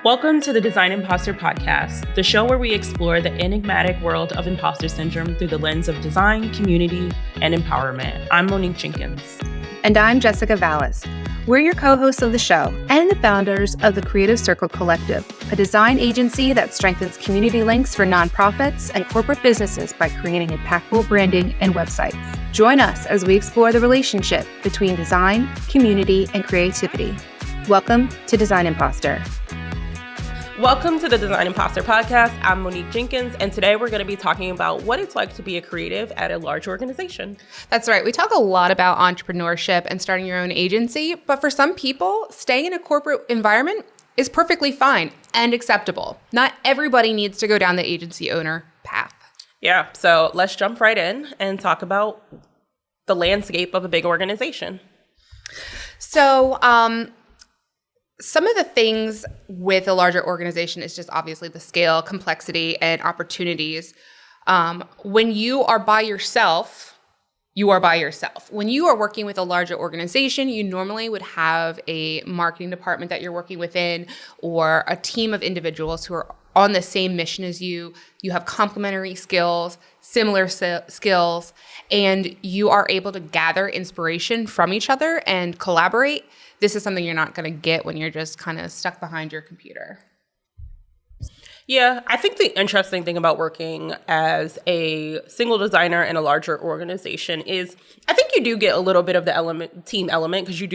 Welcome to the Design Imposter podcast, the show where we explore the enigmatic world of imposter syndrome through the lens of design, community, and empowerment. I'm Monique Jenkins. And I'm Jessica Valis. We're your co-hosts of the show and the founders of the Creative Circle Collective, a design agency that strengthens community links for nonprofits and corporate businesses by creating impactful branding and websites. Join us as we explore the relationship between design, community, and creativity. Welcome to Design Imposter. Welcome to the Design Imposter podcast. I'm Monique Jenkins, and today we're going to be talking about what it's like to be a creative at a large organization. That's right. We talk a lot about entrepreneurship and starting your own agency, but for some people, staying in a corporate environment is perfectly fine and acceptable. Not everybody needs to go down the agency owner path. Yeah, so let's jump right in and talk about the landscape of a big organization. So, some of the things with a larger organization is just obviously the scale, complexity, and opportunities. When you are by yourself, you are by yourself. When you are working with a larger organization, you normally would have a marketing department that you're working within or a team of individuals who are on the same mission as you. You have complementary skills, similar skills, and you are able to gather inspiration from each other and collaborate. This is something you're not going to get when you're just kind of stuck behind your computer. Yeah, I think the interesting thing about working as a single designer in a larger organization is I think you do get a little bit of the team element because you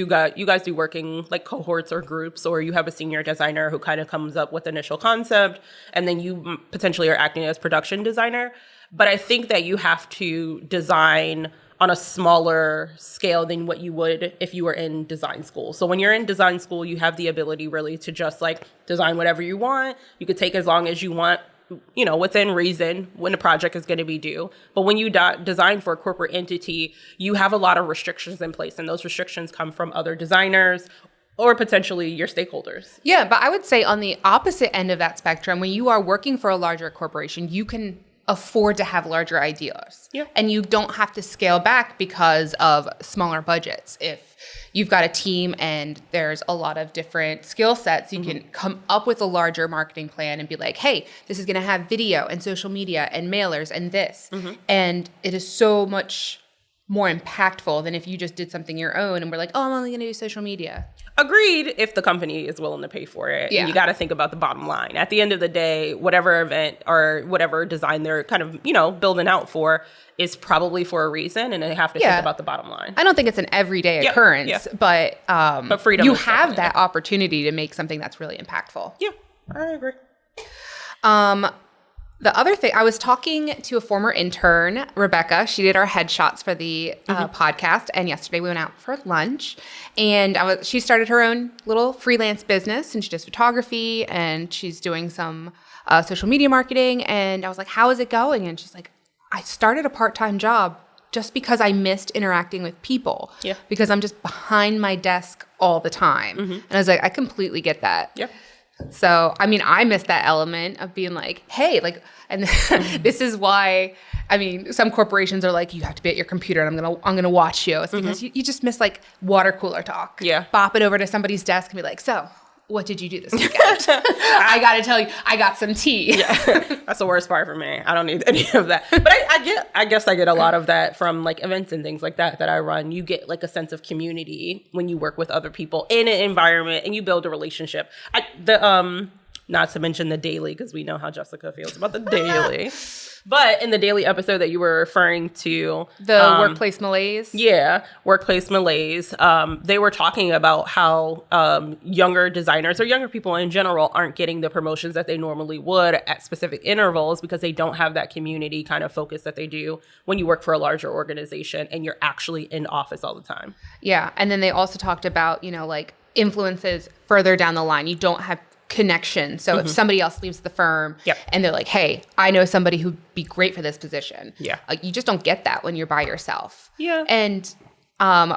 guys do working like cohorts or groups, or you have a senior designer who kind of comes up with initial concept and then you potentially are acting as production designer. But I think that you have to design on a smaller scale than what you would if you were in design school. So when you're in design school, you have the ability really to just like design whatever you want. You could take as long as you want, within reason when the project is going to be due. But when you design for a corporate entity, you have a lot of restrictions in place, and those restrictions come from other designers or potentially your stakeholders. Yeah, but I would say on the opposite end of that spectrum, when you are working for a larger corporation, you can afford to have larger ideas. Yeah. And you don't have to scale back because of smaller budgets. If you've got a team and there's a lot of different skill sets, you can come up with a larger marketing plan and be like, hey, this is going to have video and social media and mailers and this. And it is so much more impactful than if you just did something your own and we're like, oh, I'm only going to do social media. Agreed, if the company is willing to pay for it. Yeah. And you got to think about the bottom line. At the end of the day, whatever event or whatever design they're kind of, building out for is probably for a reason, and they have to think about the bottom line. I don't think it's an everyday occurrence, but freedom you is have definitely that opportunity to make something that's really impactful. Yeah, I agree. The other thing, I was talking to a former intern, Rebecca. She did our headshots for the podcast, and yesterday we went out for lunch. And she started her own little freelance business, and she does photography, and she's doing some social media marketing. And I was like, how is it going? And she's like, I started a part-time job just because I missed interacting with people. Yeah. Because I'm just behind my desk all the time. And I was like, I completely get that. Yeah. So, I miss that element of being like, hey, and this is why, some corporations are like, you have to be at your computer and I'm gonna watch you. It's because you just miss like water cooler talk. Yeah. Bop it over to somebody's desk and be like, so what did you do this weekend? I got to tell you, I got some tea. Yeah. That's the worst part for me. I don't need any of that. But I guess I get a lot of that from like events and things like that I run. You get like a sense of community when you work with other people in an environment and you build a relationship. Not to mention the daily, because we know how Jessica feels about the daily. But in the daily episode that you were referring to, the workplace malaise. Yeah, workplace malaise. They were talking about how younger designers or younger people in general aren't getting the promotions that they normally would at specific intervals because they don't have that community kind of focus that they do when you work for a larger organization and you're actually in office all the time. Yeah, and then they also talked about, like influences further down the line. You don't have connection. So if somebody else leaves the firm and they're like, hey, I know somebody who'd be great for this position. Yeah. You just don't get that when you're by yourself. Yeah. And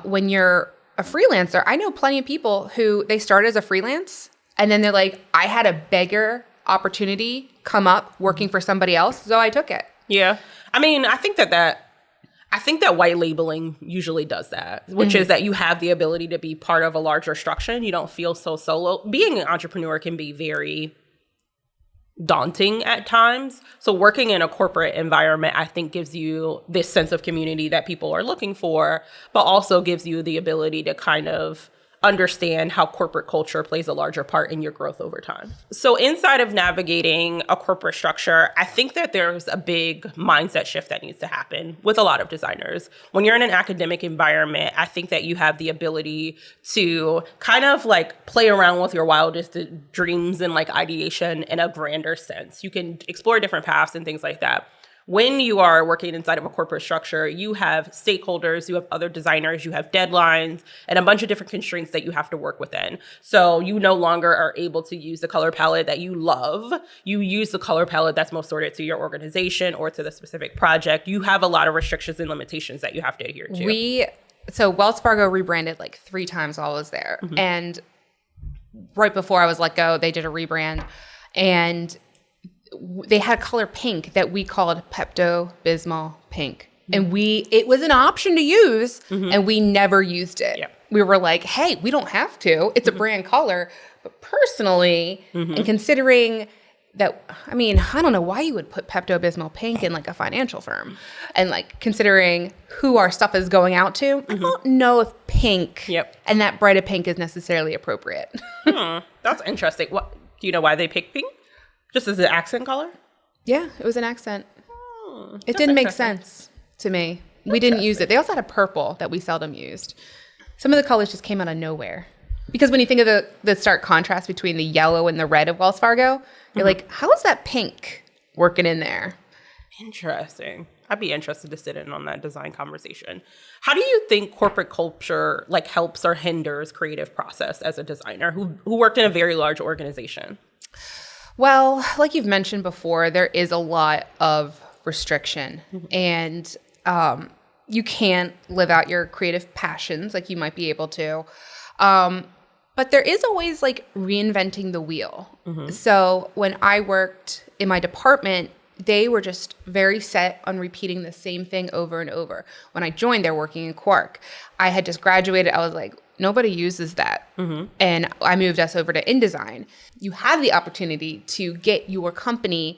when you're a freelancer, I know plenty of people who they started as a freelance and then they're like, I had a bigger opportunity come up working for somebody else, so I took it. Yeah. I think that I think that white labeling usually does that, which is that you have the ability to be part of a larger structure and you don't feel so solo. Being an entrepreneur can be very daunting at times. So working in a corporate environment, I think, gives you this sense of community that people are looking for, but also gives you the ability to kind of understand how corporate culture plays a larger part in your growth over time. So inside of navigating a corporate structure, I think that there's a big mindset shift that needs to happen with a lot of designers. When you're in an academic environment, I think that you have the ability to kind of like play around with your wildest dreams and like ideation in a grander sense. You can explore different paths and things like that. When you are working inside of a corporate structure, you have stakeholders, you have other designers, you have deadlines, and a bunch of different constraints that you have to work within. So you no longer are able to use the color palette that you love. You use the color palette that's most sorted to your organization or to the specific project. You have a lot of restrictions and limitations that you have to adhere to. So Wells Fargo rebranded like 3 times while I was there. And right before I was let go, they did a rebrand. And they had a color pink that we called Pepto-Bismol pink. And it was an option to use, and we never used it. Yep. We were like, hey, we don't have to. It's a brand color. But personally, and considering that, I mean, I don't know why you would put Pepto-Bismol pink in like a financial firm. And like considering who our stuff is going out to, I don't know if pink and that bright of pink is necessarily appropriate. That's interesting. What, do you know why they picked pink? Just as an accent color? Yeah, it was an accent. It didn't make sense to me. We didn't use it. They also had a purple that we seldom used. Some of the colors just came out of nowhere. Because when you think of the stark contrast between the yellow and the red of Wells Fargo, you're like, how is that pink working in there? Interesting. I'd be interested to sit in on that design conversation. How do you think corporate culture like helps or hinders creative process as a designer who worked in a very large organization? Well, like you've mentioned before, there is a lot of restriction, and you can't live out your creative passions like you might be able to. But there is always like reinventing the wheel. So when I worked in my department, they were just very set on repeating the same thing over and over. When I joined, they're working in Quark. I had just graduated. I was like, nobody uses that. And I moved us over to InDesign. You have the opportunity to get your company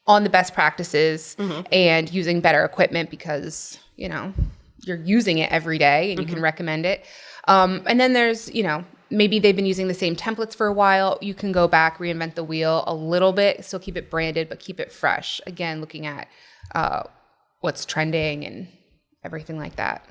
on the best practices and using better equipment because, you know, you're using it every day and you can recommend it. And then there's, you know, maybe they've been using the same templates for a while. You can go back, reinvent the wheel a little bit, still keep it branded, but keep it fresh. Again, looking at what's trending and everything like that.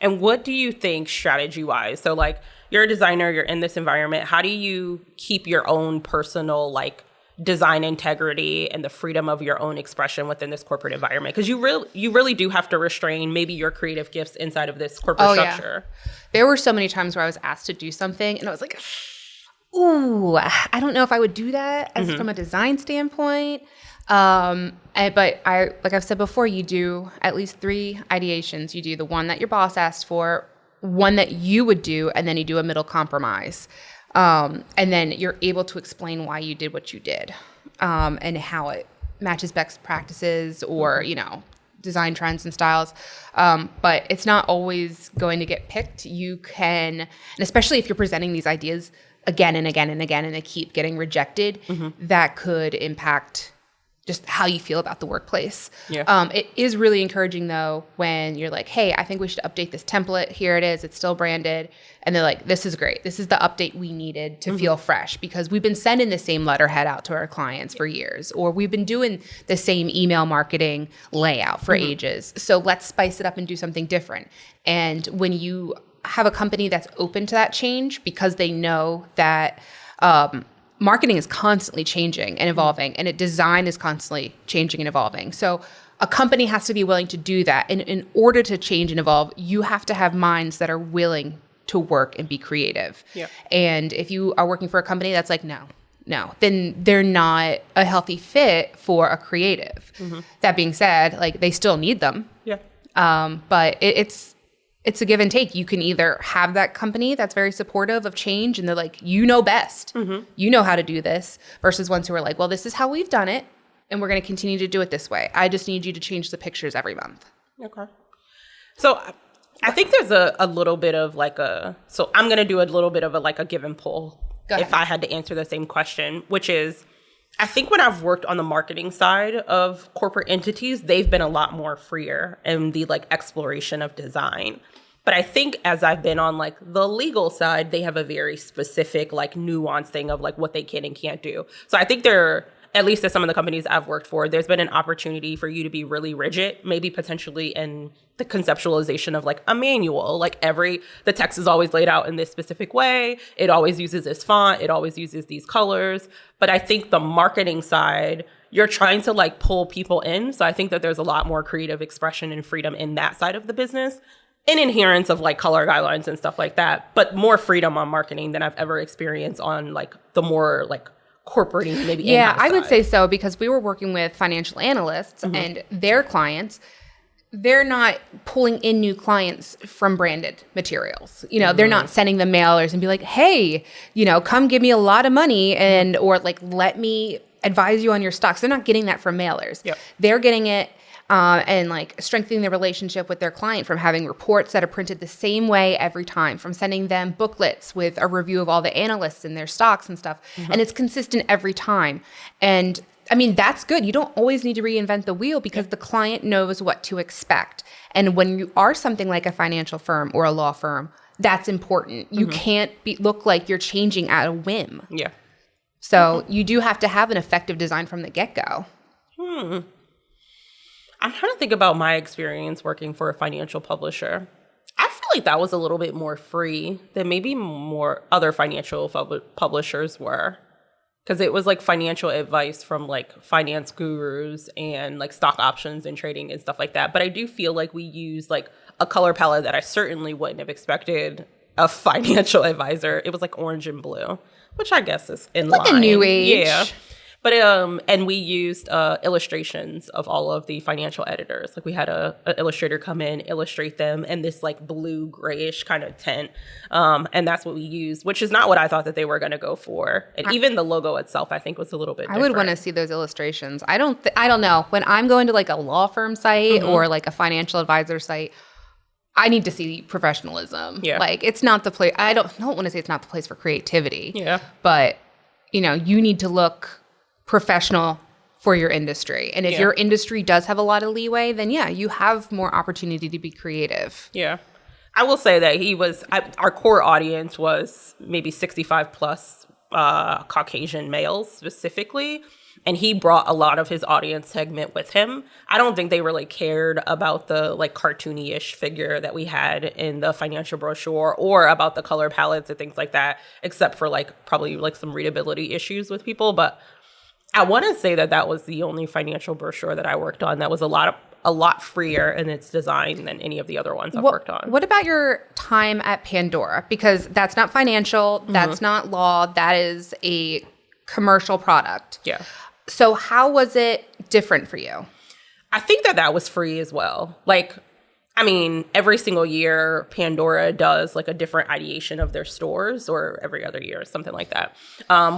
And what do you think strategy-wise? So like you're a designer, you're in this environment. How do you keep your own personal like design integrity and the freedom of your own expression within this corporate environment? Because you really do have to restrain maybe your creative gifts inside of this corporate structure. Yeah. There were so many times where I was asked to do something and I was like, ooh, I don't know if I would do that as from a design standpoint. But like I've said before, you do at least 3 ideations. You do the one that your boss asked for, one that you would do, and then you do a middle compromise. And then you're able to explain why you did what you did, and how it matches best practices or, you know, design trends and styles. But it's not always going to get picked. You can, and especially if you're presenting these ideas again and again and again, and they keep getting rejected, that could impact just how you feel about the workplace. It is really encouraging though when you're like, hey, I think we should update this template. Here it is. It's still branded. And they're like, this is great. This is the update we needed to feel fresh because we've been sending the same letterhead out to our clients for years, or we've been doing the same email marketing layout for ages. So let's spice it up and do something different. And when you have a company that's open to that change because they know that marketing is constantly changing and evolving, and design is constantly changing and evolving. So a company has to be willing to do that. And in order to change and evolve, you have to have minds that are willing to work and be creative. And if you are working for a company that's like, no, then they're not a healthy fit for a creative. That being said, like they still need them. But it's a give and take. You can either have that company that's very supportive of change and they're like, you know best, you know how to do this, versus ones who are like, well, this is how we've done it and we're going to continue to do it this way. I just need you to change the pictures every month. Okay. So I think there's a little bit of like so I'm going to do a little bit of a give and pull if I had to answer the same question, which is, I think when I've worked on the marketing side of corporate entities, they've been a lot more freer in the like exploration of design. But I think as I've been on like the legal side, they have a very specific like nuance thing of like what they can and can't do. So I think at least at some of the companies I've worked for, there's been an opportunity for you to be really rigid, maybe potentially in the conceptualization of like a manual. Like the text is always laid out in this specific way. It always uses this font. It always uses these colors. But I think the marketing side, you're trying to like pull people in. So I think that there's a lot more creative expression and freedom in that side of the business. In adherence of like color guidelines and stuff like that, but more freedom on marketing than I've ever experienced on like the more like corporate maybe. Yeah, I would say so, because we were working with financial analysts and their clients. They're not pulling in new clients from branded materials. You know, they're not sending them mailers and be like, hey, you know, come give me a lot of money or like, let me advise you on your stocks. They're not getting that from mailers. Yep. They're getting it and like strengthening their relationship with their client from having reports that are printed the same way every time, from sending them booklets with a review of all the analysts and their stocks and stuff. And it's consistent every time. And I mean, that's good. You don't always need to reinvent the wheel because the client knows what to expect. And when you are something like a financial firm or a law firm, that's important. You can't look like you're changing at a whim. Yeah. So you do have to have an effective design from the get-go. I'm trying to think about my experience working for a financial publisher. I feel like that was a little bit more free than maybe more other financial publishers were. Because it was like financial advice from like finance gurus and like stock options and trading and stuff like that. But I do feel like we use like a color palette that I certainly wouldn't have expected a financial advisor. It was like orange and blue, which I guess is in line. Like a new age. Yeah. But and we used illustrations of all of the financial editors. Like we had an illustrator come in, illustrate them in this like blue grayish kind of tint, and that's what we used, which is not what I thought that they were going to go for. And even the logo itself, I think, was a little bit different. I would want to see those illustrations. I don't know. When I'm going to like a law firm site or like a financial advisor site, I need to see professionalism. Yeah. Like it's not the place. I don't want to say it's not the place for creativity. Yeah. But you know, you need to look professional for your industry. And if your industry does have a lot of leeway, then you have more opportunity to be creative. Yeah. I will say that our core audience was maybe 65 plus Caucasian males specifically. And he brought a lot of his audience segment with him. I don't think they really cared about the like cartoony-ish figure that we had in the financial brochure or about the color palettes and things like that, except for like probably like some readability issues with people. But I want to say that was the only financial brochure that I worked on that was a lot freer in its design than any of the other ones I've worked on. What about your time at Pandora? Because that's not financial, that's not law, that is a commercial product. Yeah. So how was it different for you? I think that was free as well. Like, I mean, every single year, Pandora does like a different ideation of their stores, or every other year, something like that,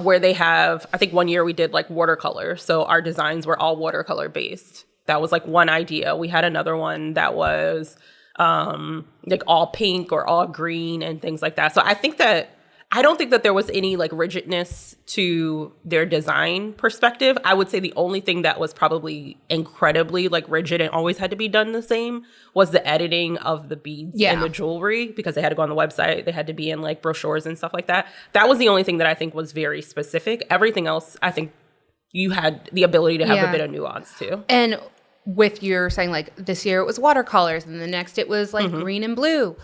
where they have, I think one year we did like watercolor. So our designs were all watercolor based. That was like one idea. We had another one that was like all pink or all green and things like that. So I don't think that there was any like rigidness to their design perspective. I would say the only thing that was probably incredibly like rigid and always had to be done the same was the editing of the beads and the jewelry, because they had to go on the website. They had to be in like brochures and stuff like that. That was the only thing that I think was very specific. Everything else, I think you had the ability to have a bit of nuance too. And with your saying like this year it was watercolors and the next it was like green and blue,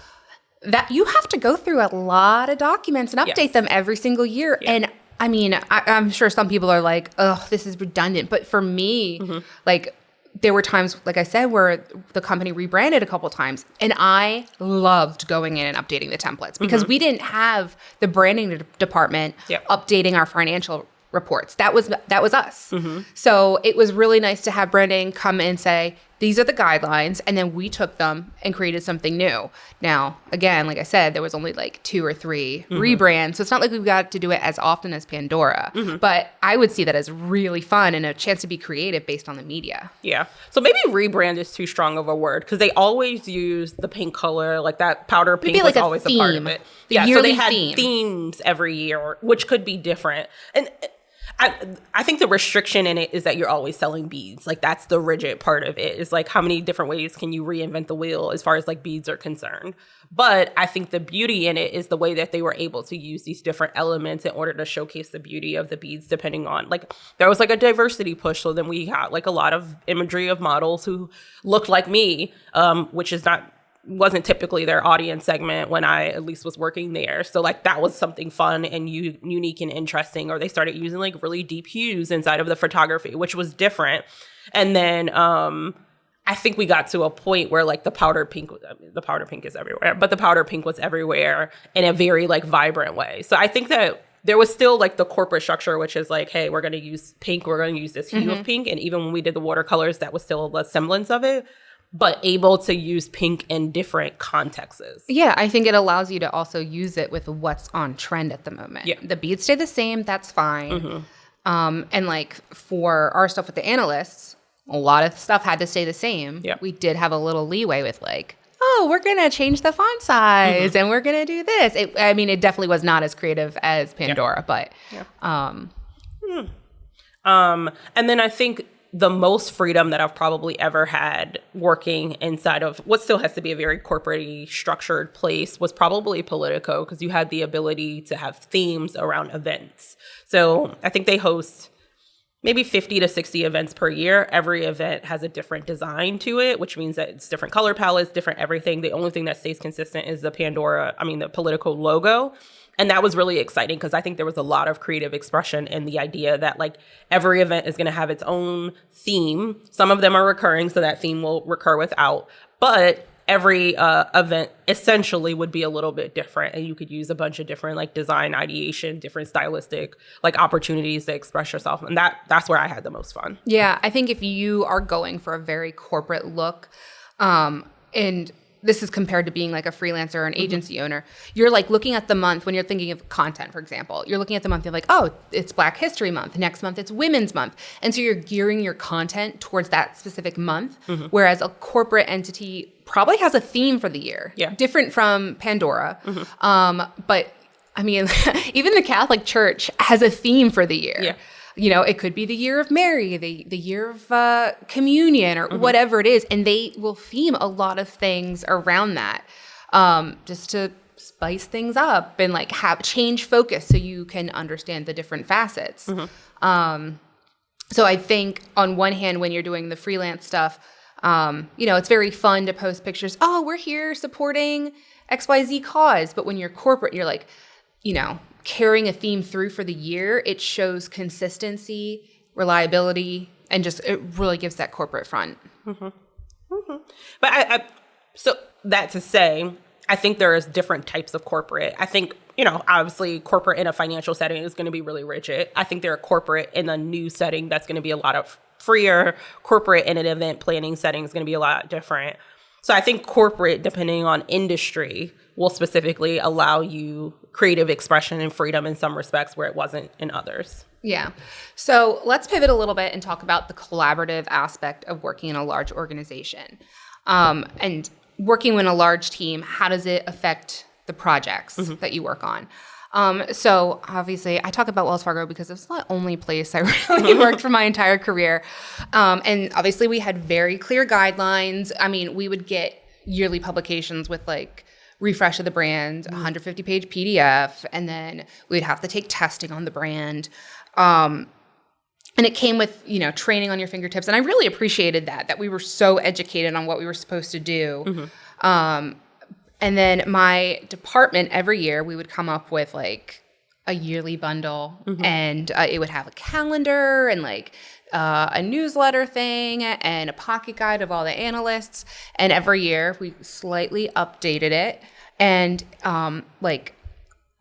that you have to go through a lot of documents and update them every single year. Yeah. And I mean, I'm sure some people are like, oh, this is redundant. But for me, like there were times, like I said, where the company rebranded a couple times and I loved going in and updating the templates because we didn't have the branding department updating our financial reports. That was us. So it was really nice to have branding come and say, these are the guidelines. And then we took them and created something new. Now, again, like I said, there was only like 2 or 3 rebrands. So it's not like we've got to do it as often as Pandora. But I would see that as really fun and a chance to be creative based on the media. Yeah. So maybe rebrand is too strong of a word because they always use the pink color, like that powder pink was like a always a part of theme. it. The Yeah. So yearly they had theme. themes every year, which could be different. And I think the restriction in it is that you're always selling beads. Like that's the rigid part of it. Is like how many different ways can you reinvent the wheel as far as like beads are concerned. But I think the beauty in it is the way that they were able to use these different elements in order to showcase the beauty of the beads, depending on like there was like a diversity push. So then we got like a lot of imagery of models who looked like me, which wasn't typically their audience segment when I at least was working there. So like that was something fun and unique and interesting. Or they started using like really deep hues inside of the photography, which was different. And then I think we got to a point where like the powder pink is everywhere, but the powder pink was everywhere in a very like vibrant way. So I think that there was still like the corporate structure, which is like, hey, we're going to use pink. We're going to use this hue of pink. And even when we did the watercolors, that was still a semblance of it, but able to use pink in different contexts. Yeah, I think it allows you to also use it with what's on trend at the moment. Yeah. The beads stay the same, that's fine. And like for our stuff with the analysts, a lot of stuff had to stay the same. Yeah. We did have a little leeway with like, oh, we're going to change the font size and we're going to do this. It definitely was not as creative as Pandora, but. And then I think the most freedom that I've probably ever had working inside of what still has to be a very corporate-y structured place was probably Politico, because you had the ability to have themes around events. So I think they host maybe 50 to 60 events per year. Every event has a different design to it, which means that it's different color palettes, different everything. The only thing that stays consistent is the the Politico logo. And that was really exciting because I think there was a lot of creative expression in the idea that like every event is going to have its own theme. Some of them are recurring, so that theme will recur without. But every event essentially would be a little bit different, and you could use a bunch of different like design ideation, different stylistic like opportunities to express yourself. And that's where I had the most fun. Yeah, I think if you are going for a very corporate look, and this is compared to being like a freelancer or an agency owner, you're like looking at the month when you're thinking of content, for example. You're looking at the month, you're like, oh, it's Black History Month. Next month, it's Women's Month. And so you're gearing your content towards that specific month, whereas a corporate entity probably has a theme for the year. Yeah. Different from Pandora. But I mean, even the Catholic Church has a theme for the year. Yeah. You know, it could be the year of Mary, the year of communion, or whatever it is. And they will theme a lot of things around that, just to spice things up and like change focus so you can understand the different facets. So I think on one hand, when you're doing the freelance stuff, it's very fun to post pictures. Oh, we're here supporting XYZ cause. But when you're corporate, you're like, carrying a theme through for the year, it shows consistency, reliability, and just it really gives that corporate front. But so that to say, I think there is different types of corporate. I think, obviously corporate in a financial setting is going to be really rigid. I think there are corporate in a new setting that's going to be a lot of freer. Corporate in an event planning setting is going to be a lot different. So I think corporate, depending on industry, will specifically allow you creative expression and freedom in some respects where it wasn't in others. Yeah. So let's pivot a little bit and talk about the collaborative aspect of working in a large organization. And working in a large team, how does it affect the projects that you work on? So obviously I talk about Wells Fargo because it's the only place I really worked for my entire career. And obviously we had very clear guidelines. I mean, we would get yearly publications with like refresh of the brand, 150-page PDF, and then we'd have to take testing on the brand. And it came with, training on your fingertips. And I really appreciated that we were so educated on what we were supposed to do. And then my department, every year, we would come up with like a yearly bundle, and it would have a calendar and like a newsletter thing and a pocket guide of all the analysts. And every year we slightly updated it. And like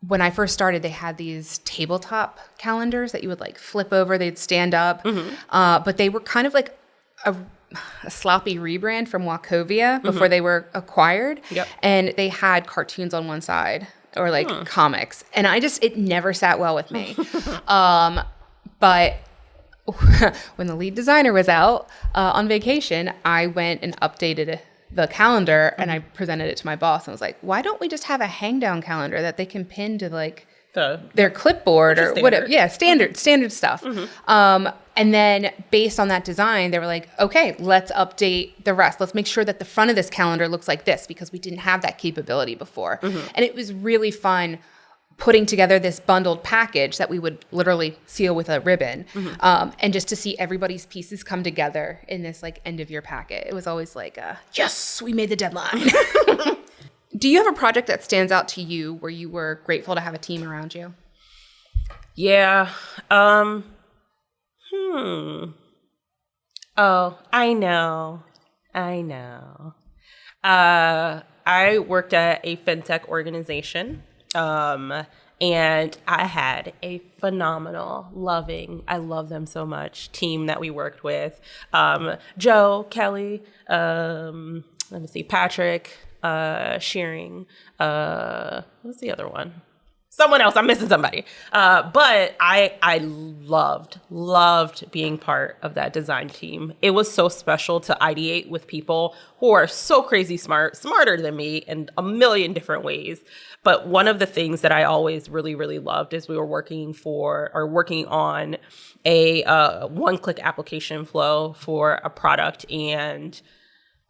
when I first started, they had these tabletop calendars that you would like flip over, they'd stand up. But they were kind of like a sloppy rebrand from Wachovia before they were acquired. Yep. And they had cartoons on one side or like comics. And it never sat well with me. But when the lead designer was out on vacation, I went and updated the calendar and I presented it to my boss and was like, why don't we just have a hang down calendar that they can pin to like their clipboard or whatever. Yeah, standard stuff. And then based on that design, they were like, okay, let's update the rest. Let's make sure that the front of this calendar looks like this because we didn't have that capability before. And it was really fun putting together this bundled package that we would literally seal with a ribbon. And just to see everybody's pieces come together in this like end of year packet. It was always like, yes, we made the deadline. Do you have a project that stands out to you where you were grateful to have a team around you? Yeah. Oh, I know. I worked at a fintech organization, and I had a phenomenal, loving, I love them so much, team that we worked with. Joe, Kelly, let me see, Patrick, Shearing, what's the other one? Someone else, I'm missing somebody. But I loved being part of that design team. It was so special to ideate with people who are so crazy smart, smarter than me in a million different ways. But one of the things that I always really, really loved is we were working on a one-click application flow for a product and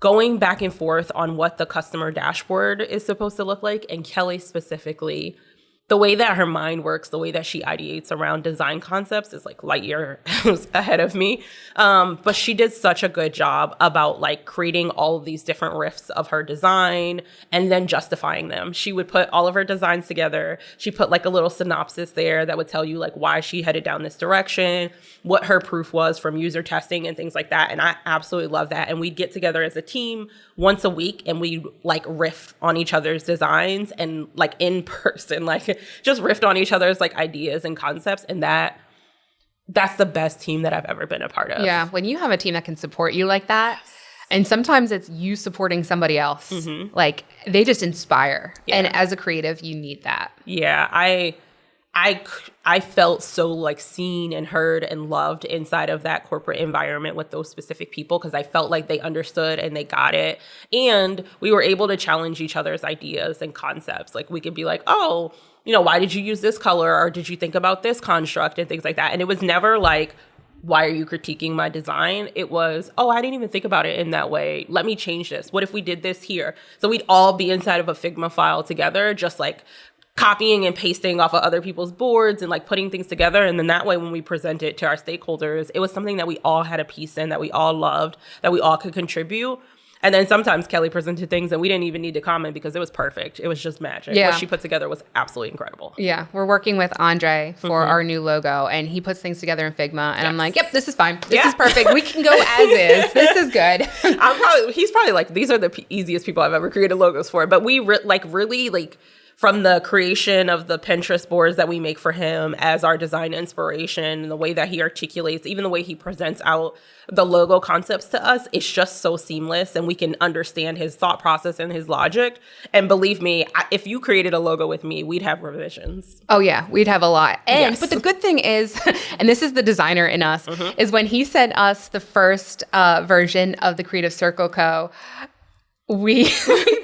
going back and forth on what the customer dashboard is supposed to look like. And Kelly specifically, the way that her mind works, the way that she ideates around design concepts is like light years ahead of me. But she did such a good job about like creating all of these different riffs of her design and then justifying them. She would put all of her designs together. She put like a little synopsis there that would tell you like why she headed down this direction, what her proof was from user testing and things like that. And I absolutely love that. And we'd get together as a team once a week and we'd like riff on each other's designs and like in person, like just riffed on each other's like ideas and concepts. And that's the best team that I've ever been a part of. Yeah. When you have a team that can support you like that, and sometimes it's you supporting somebody else, like they just inspire. Yeah. And as a creative, you need that. Yeah. I felt so like seen and heard and loved inside of that corporate environment with those specific people because I felt like they understood and they got it. And we were able to challenge each other's ideas and concepts. Like we could be like, oh, you know, why did you use this color? Or did you think about this construct and things like that? And it was never like, why are you critiquing my design? It was, oh, I didn't even think about it in that way. Let me change this. What if we did this here? So we'd all be inside of a Figma file together, just like copying and pasting off of other people's boards and like putting things together. And then that way, when we present it to our stakeholders, it was something that we all had a piece in, that we all loved, that we all could contribute. And then sometimes Kelly presented things and we didn't even need to comment because it was perfect. It was just magic. Yeah. What she put together was absolutely incredible. Yeah. We're working with Andre for our new logo and he puts things together in Figma and I'm like, yep, this is fine. This is perfect. We can go as is. This is good. He's probably like, these are the easiest people I've ever created logos for. But we really from the creation of the Pinterest boards that we make for him as our design inspiration and the way that he articulates, even the way he presents out the logo concepts to us, it's just so seamless and we can understand his thought process and his logic. And believe me, if you created a logo with me, we'd have revisions. Oh yeah, we'd have a lot. But the good thing is, and this is the designer in us, is when he sent us the first version of the Creative Circle Co., we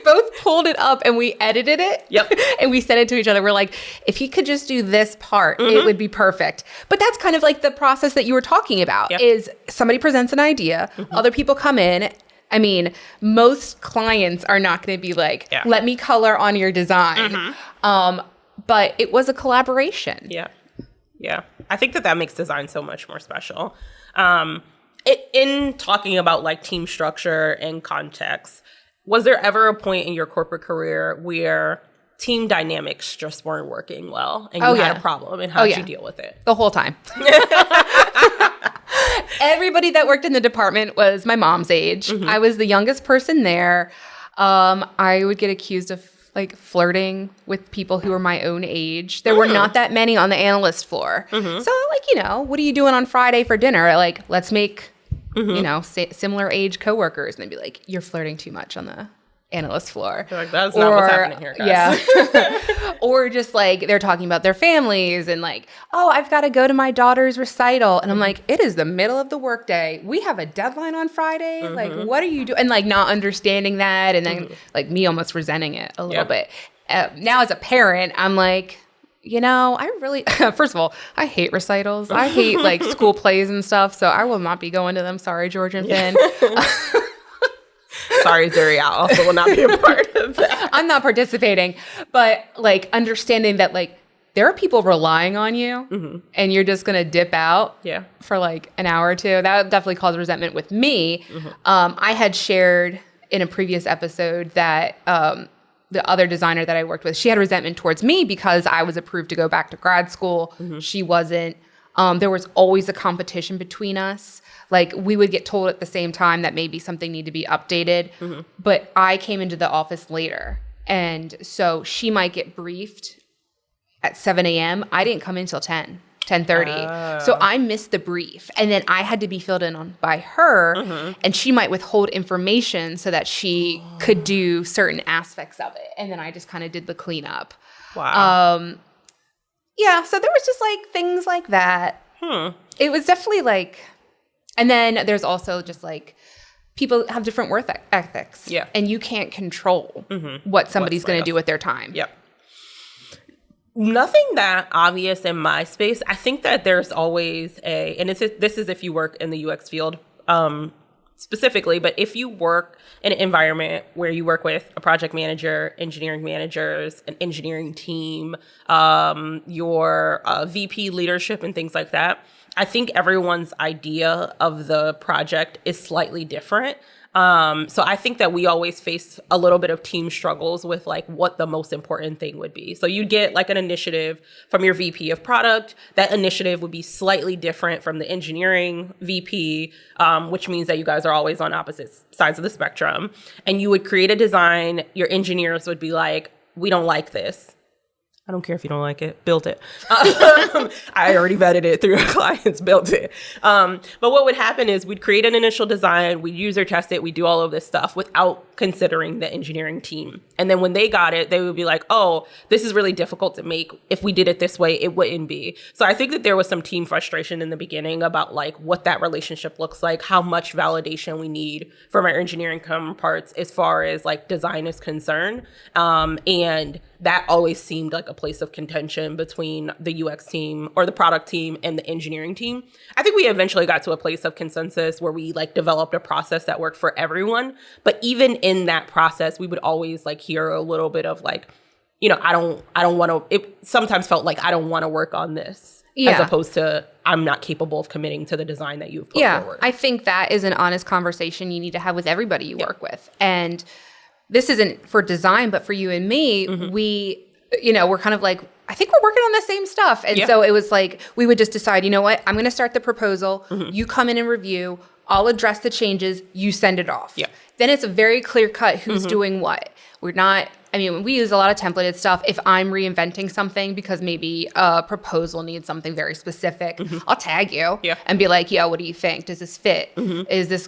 both pulled it up and we edited it. Yep. And we sent it to each other. We're like, if he could just do this part, it would be perfect. But that's kind of like the process that you were talking about, is somebody presents an idea, other people come in. I mean, most clients are not going to be like, let me color on your design. But it was a collaboration. Yeah. Yeah. I think that makes design so much more special. In talking about like team structure and context, was there ever a point in your corporate career where team dynamics just weren't working well and you had a problem? And how did you deal with it? The whole time. Everybody that worked in the department was my mom's age. I was the youngest person there. I would get accused of like flirting with people who were my own age. There were not that many on the analyst floor. So like, what are you doing on Friday for dinner? Like, let's make you know, similar age coworkers, and they'd be like, "You're flirting too much on the analyst floor." They're like, that's not what's happening here, guys. Yeah. Or just like they're talking about their families and like, "Oh, I've got to go to my daughter's recital." And I'm like, "It is the middle of the workday. We have a deadline on Friday. Like, what are you doing?" And like not understanding that, and then like me almost resenting it a little bit. Now as a parent, I'm like, you know, I really, first of all, I hate recitals. I hate like school plays and stuff. So I will not be going to them. Sorry, George and Finn. Sorry, Zuri. I also will not be a part of that. I'm not participating. But like understanding that like there are people relying on you and you're just going to dip out for like an hour or two. That definitely caused resentment with me. I had shared in a previous episode that the other designer that I worked with, she had resentment towards me because I was approved to go back to grad school. She wasn't. There was always a competition between us. Like we would get told at the same time that maybe something needed to be updated, but I came into the office later. And so she might get briefed at 7 a.m. I didn't come in until 10:30. So I missed the brief. And then I had to be filled in on by her. And she might withhold information so that she could do certain aspects of it. And then I just kind of did the cleanup. Wow. Yeah, so there was just like things like that. It was definitely like, and then there's also just like people have different work ethics. Yeah. And you can't control what somebody's going to do with their time. Yep. Nothing that obvious in my space. I think that there's always and this is if you work in the UX field specifically, but if you work in an environment where you work with a project manager, engineering managers, an engineering team, your VP leadership and things like that, I think everyone's idea of the project is slightly different. So I think that we always face a little bit of team struggles with like what the most important thing would be. So you'd get like an initiative from your VP of product. That initiative would be slightly different from the engineering VP, which means that you guys are always on opposite sides of the spectrum. And you would create a design. Your engineers would be like, we don't like this. I don't care if you don't like it, build it. I already vetted it through our clients, built it. But what would happen is we'd create an initial design, we'd user test it, we'd do all of this stuff without considering the engineering team. And then when they got it, they would be like, oh, this is really difficult to make. If we did it this way, it wouldn't be. So I think that there was some team frustration in the beginning about like what that relationship looks like, how much validation we need from our engineering counterparts as far as like design is concerned. And that always seemed like a place of contention between the UX team or the product team and the engineering team. I think we eventually got to a place of consensus where we like developed a process that worked for everyone. But even in that process, we would always like hear a little bit of like, you know, I don't want to, it sometimes felt like I don't want to work on this as opposed to I'm not capable of committing to the design that you've put forward. I think that is an honest conversation you need to have with everybody you work with. And this isn't for design, but for you and me, we, you know, we're kind of like, I think we're working on the same stuff. And so it was like, we would just decide, you know what, I'm going to start the proposal. You come in and review. I'll address the changes. You send it off. Then it's a very clear cut who's doing what. We're not, I mean, we use a lot of templated stuff. If I'm reinventing something because maybe a proposal needs something very specific, I'll tag you and be like, yo, what do you think? Does this fit? Is this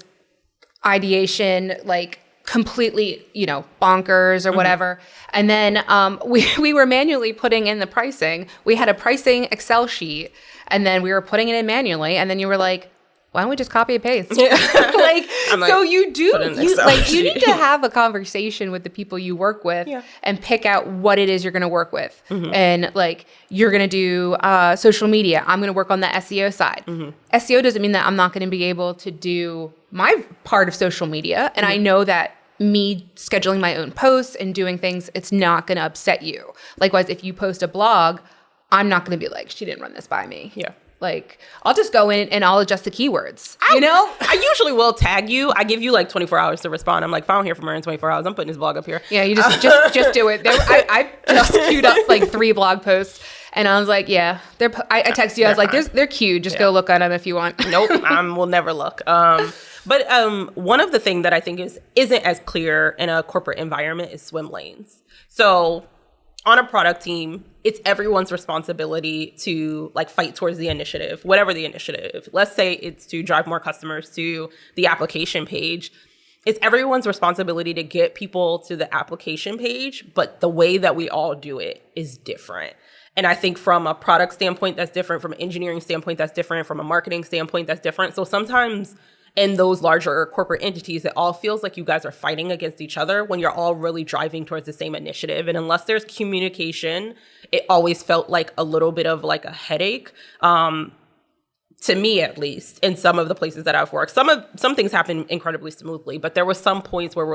ideation like completely, you know, bonkers or whatever? And then we were manually putting in the pricing. We had a pricing Excel sheet, and then we were putting it in manually. And then you were like, why don't we just copy and paste? So you do, you need to have a conversation with the people you work with and pick out what it is you're going to work with. And like, you're going to do social media. I'm going to work on the SEO side. SEO doesn't mean that I'm not going to be able to do my part of social media. And I know that me scheduling my own posts and doing things, it's not going to upset you. Likewise, if you post a blog, I'm not going to be like, she didn't run this by me. Like, I'll just go in and I'll adjust the keywords, you know? I usually will tag you. I give you like 24 hours to respond. I'm like, if I don't hear from her in 24 hours, I'm putting this blog up here. Yeah, you just do it. I just queued up like 3 blog posts, and I was like, yeah, I texted you. I was like, they're queued. Just go look at them if you want. Nope, we'll never look. But one of the things that I think isn't as clear in a corporate environment is swim lanes. So on a product team, it's everyone's responsibility to like fight towards the initiative, whatever the initiative. Let's say it's to drive more customers to the application page. It's everyone's responsibility to get people to the application page, but the way that we all do it is different. And I think from a product standpoint, that's different. From an engineering standpoint, that's different. From a marketing standpoint, that's different. So sometimes in those larger corporate entities, it all feels like you guys are fighting against each other when you're all really driving towards the same initiative. And unless there's communication, it always felt like a little bit of like a headache, to me at least, in some of the places that I've worked. Some things happen incredibly smoothly, but there were some points where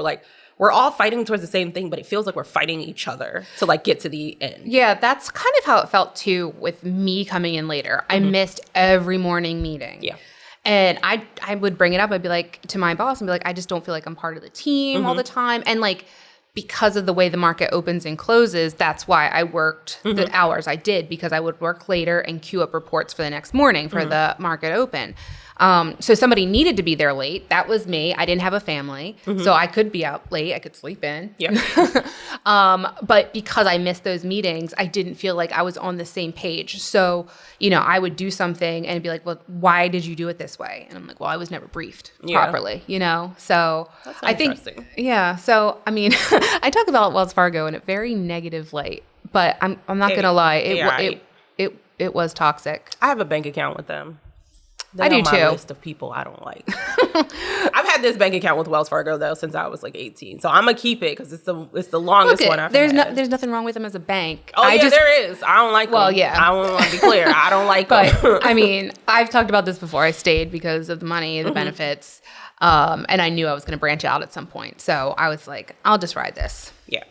we're all fighting towards the same thing, but it feels like we're fighting each other to like get to the end. Yeah, that's kind of how it felt too with me coming in later. I missed every morning meeting. Yeah. And I would bring it up. I'd be like to my boss and be like, I just don't feel like I'm part of the team all the time. And like, because of the way the market opens and closes, that's why I worked the hours I did, because I would work later and queue up reports for the next morning for the market open. So somebody needed to be there late. That was me. I didn't have a family, so I could be out late. I could sleep in. Yeah. But because I missed those meetings, I didn't feel like I was on the same page. So, I would do something and be like, well, why did you do it this way? And I'm like, well, I was never briefed properly, So That's I think, So, I mean, I talk about Wells Fargo in a very negative light, but I'm not going to lie. It was toxic. I have a bank account with them. I do too. List of people I don't like. I've had this bank account with Wells Fargo though since I was like 18, so I'm gonna keep it because it's the longest one I've had. There's nothing wrong with them as a bank. There is. I don't like them. Well, yeah. I want to be clear. I don't like them. But I mean, I've talked about this before. I stayed because of the money, the benefits, and I knew I was going to branch out at some point. So I was like, I'll just ride this. Yeah.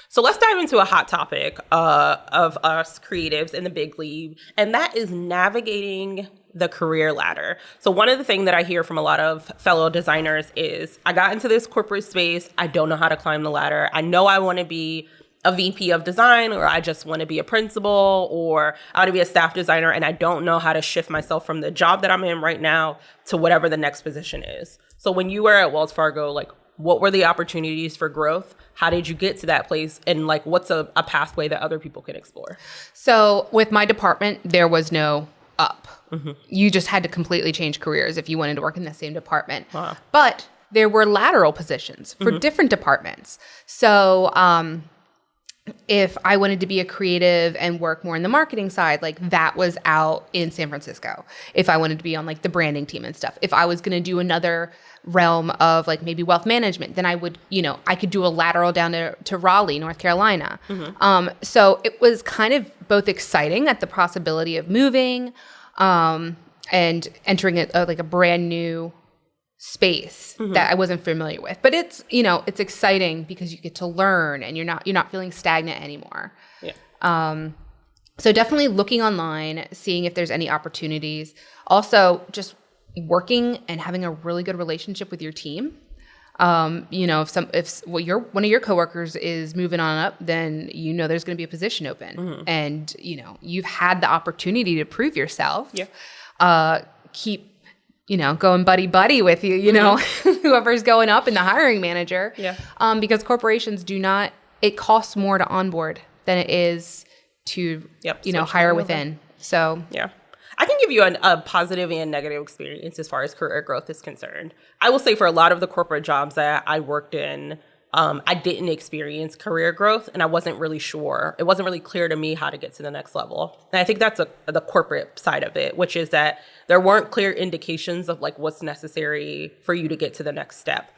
So let's dive into a hot topic of us creatives in the big league, and that is navigating the career ladder. So one of the things that I hear from a lot of fellow designers is, I got into this corporate space, I don't know how to climb the ladder. I know I want to be a VP of design, or I just want to be a principal, or I want to be a staff designer, and I don't know how to shift myself from the job that I'm in right now to whatever the next position is. So when you were at Wells Fargo, like, what were the opportunities for growth? How did you get to that place? And like, what's a pathway that other people can explore? So with my department, there was no up. You just had to completely change careers if you wanted to work in the same department. Wow. But there were lateral positions for different departments. So if I wanted to be a creative and work more in the marketing side, like that was out in San Francisco. If I wanted to be on like the branding team and stuff, if I was going to do another realm of like maybe wealth management, then I would, I could do a lateral down to Raleigh, North Carolina. So it was kind of both exciting at the possibility of moving and entering like a brand new space that I wasn't familiar with. But it's, it's exciting because you get to learn and you're not feeling stagnant anymore. Yeah. So definitely looking online, seeing if there's any opportunities. Also just working and having a really good relationship with your team. If one of your coworkers is moving on up, then there's going to be a position open, and you've had the opportunity to prove yourself. Yeah. Keep going buddy with you. Whoever's going up and the hiring manager. Yeah. Because corporations it costs more to onboard than it is to hire within. So yeah. I can give you a positive and negative experience as far as career growth is concerned. I will say for a lot of the corporate jobs that I worked in, I didn't experience career growth, and I wasn't really sure. It wasn't really clear to me how to get to the next level. And I think that's the corporate side of it, which is that there weren't clear indications of like what's necessary for you to get to the next step.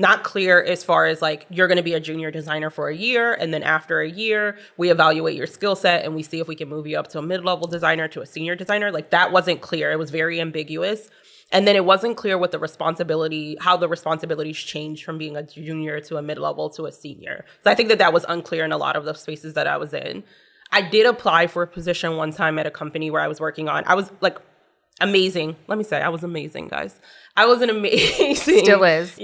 Not clear as far as like, you're going to be a junior designer for a year, and then after a year, we evaluate your skill set and we see if we can move you up to a mid-level designer, to a senior designer. Like that wasn't clear. It was very ambiguous. And then it wasn't clear what how the responsibilities changed from being a junior to a mid-level to a senior. So I think that was unclear in a lot of the spaces that I was in. I did apply for a position one time at a company where I was working on. I was like amazing. Let me say, I was amazing, guys. I was an amazing, still is,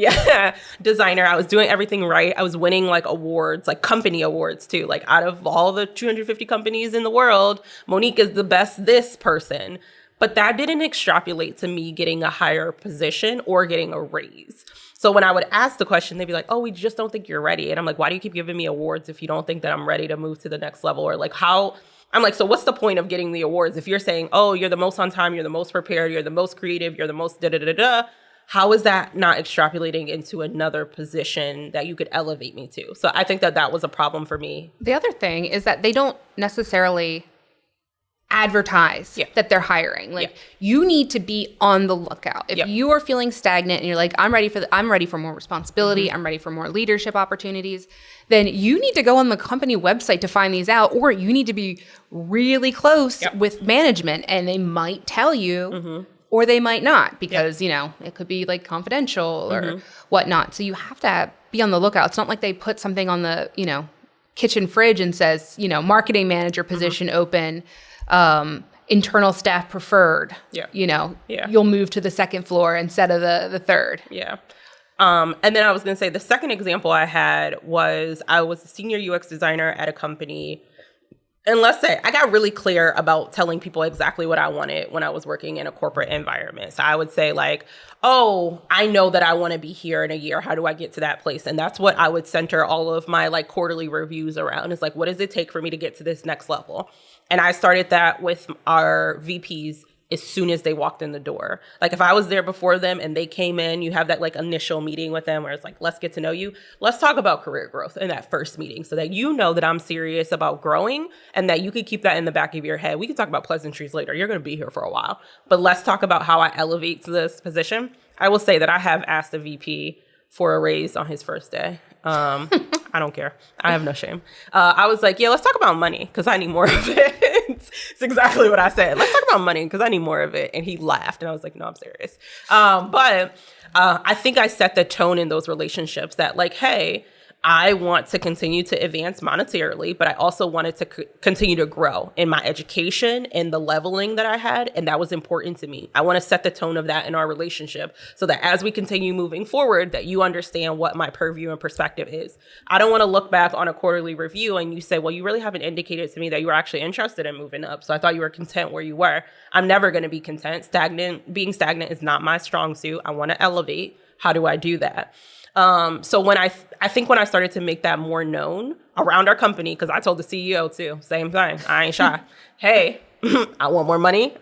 designer. I was doing everything right. I was winning like awards, like company awards too. Like out of all the 250 companies in the world, Monique is the best this person. But that didn't extrapolate to me getting a higher position or getting a raise. So when I would ask the question, they'd be like, oh, we just don't think you're ready. And I'm like, why do you keep giving me awards if you don't think that I'm ready to move to the next level? Or like how, I'm like, so what's the point of getting the awards? If you're saying, oh, you're the most on time, you're the most prepared, you're the most creative, you're the most da-da-da-da-da, how is that not extrapolating into another position that you could elevate me to? So I think that that was a problem for me. The other thing is that they don't necessarily advertise that they're hiring. Like you need to be on the lookout. If you are feeling stagnant and you're like, I'm ready for more responsibility, I'm ready for more leadership opportunities, then you need to go on the company website to find these out, or you need to be really close with management, and they might tell you or they might not, because you know, it could be like confidential or whatnot. So you have to be on the lookout. It's not like they put something on the, you know, kitchen fridge and says, you know, marketing manager position open, internal staff preferred, you know, you'll move to the second floor instead of the third. And then I was going to say the second example I had was I was a senior UX designer at a company. And let's say I got really clear about telling people exactly what I wanted when I was working in a corporate environment. So I would say like, oh, I know that I want to be here in a year. How do I get to that place? And that's what I would center all of my like quarterly reviews around, is like, what does it take for me to get to this next level? And I started that with our VPs as soon as they walked in the door. Like if I was there before them and they came in, you have that like initial meeting with them where it's like, let's get to know you. Let's talk about career growth in that first meeting so that you know that I'm serious about growing and that you could keep that in the back of your head. We can talk about pleasantries later. You're going to be here for a while. But let's talk about how I elevate to this position. I will say that I have asked the VP for a raise on his first day. I don't care. I have no shame. I was like, yeah, let's talk about money because I need more of it. It's exactly what I said. Let's talk about money because I need more of it. And he laughed and I was like, no, I'm serious. But I think I set the tone in those relationships that like, hey, I want to continue to advance monetarily, but I also wanted to continue to grow in my education and the leveling that I had. And that was important to me. I want to set the tone of that in our relationship so that as we continue moving forward, that you understand what my purview and perspective is. I don't want to look back on a quarterly review and you say, well, you really haven't indicated to me that you were actually interested in moving up. So I thought you were content where you were. I'm never going to be content. Being stagnant is not my strong suit. I want to elevate. How do I do that? So when I think when I started to make that more known around our company, because I told the CEO too, same thing, I ain't shy. Hey, I want more money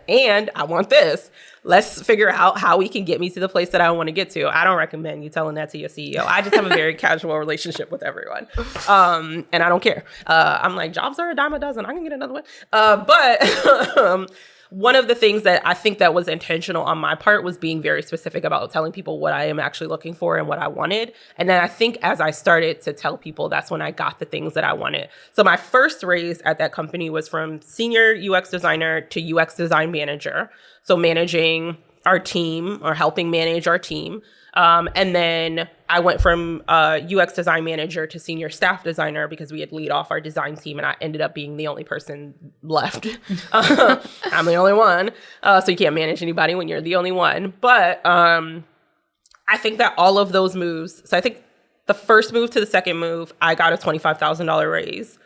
and I want this. Let's figure out how we can get me to the place that I want to get to. I don't recommend you telling that to your CEO. I just have a very casual relationship with everyone. And I don't care. I'm like, jobs are a dime a dozen. I can get another one. But one of the things that I think that was intentional on my part was being very specific about telling people what I am actually looking for and what I wanted. And then I think as I started to tell people, that's when I got the things that I wanted. So my first raise at that company was from senior UX designer to UX design manager. So managing our team or helping manage our team. And then I went from UX design manager to senior staff designer because we had lead off our design team and I ended up being the only person left. I'm the only one. So you can't manage anybody when you're the only one. But I think that all of those moves, so I think the first move to the second move, I got a $25,000 raise.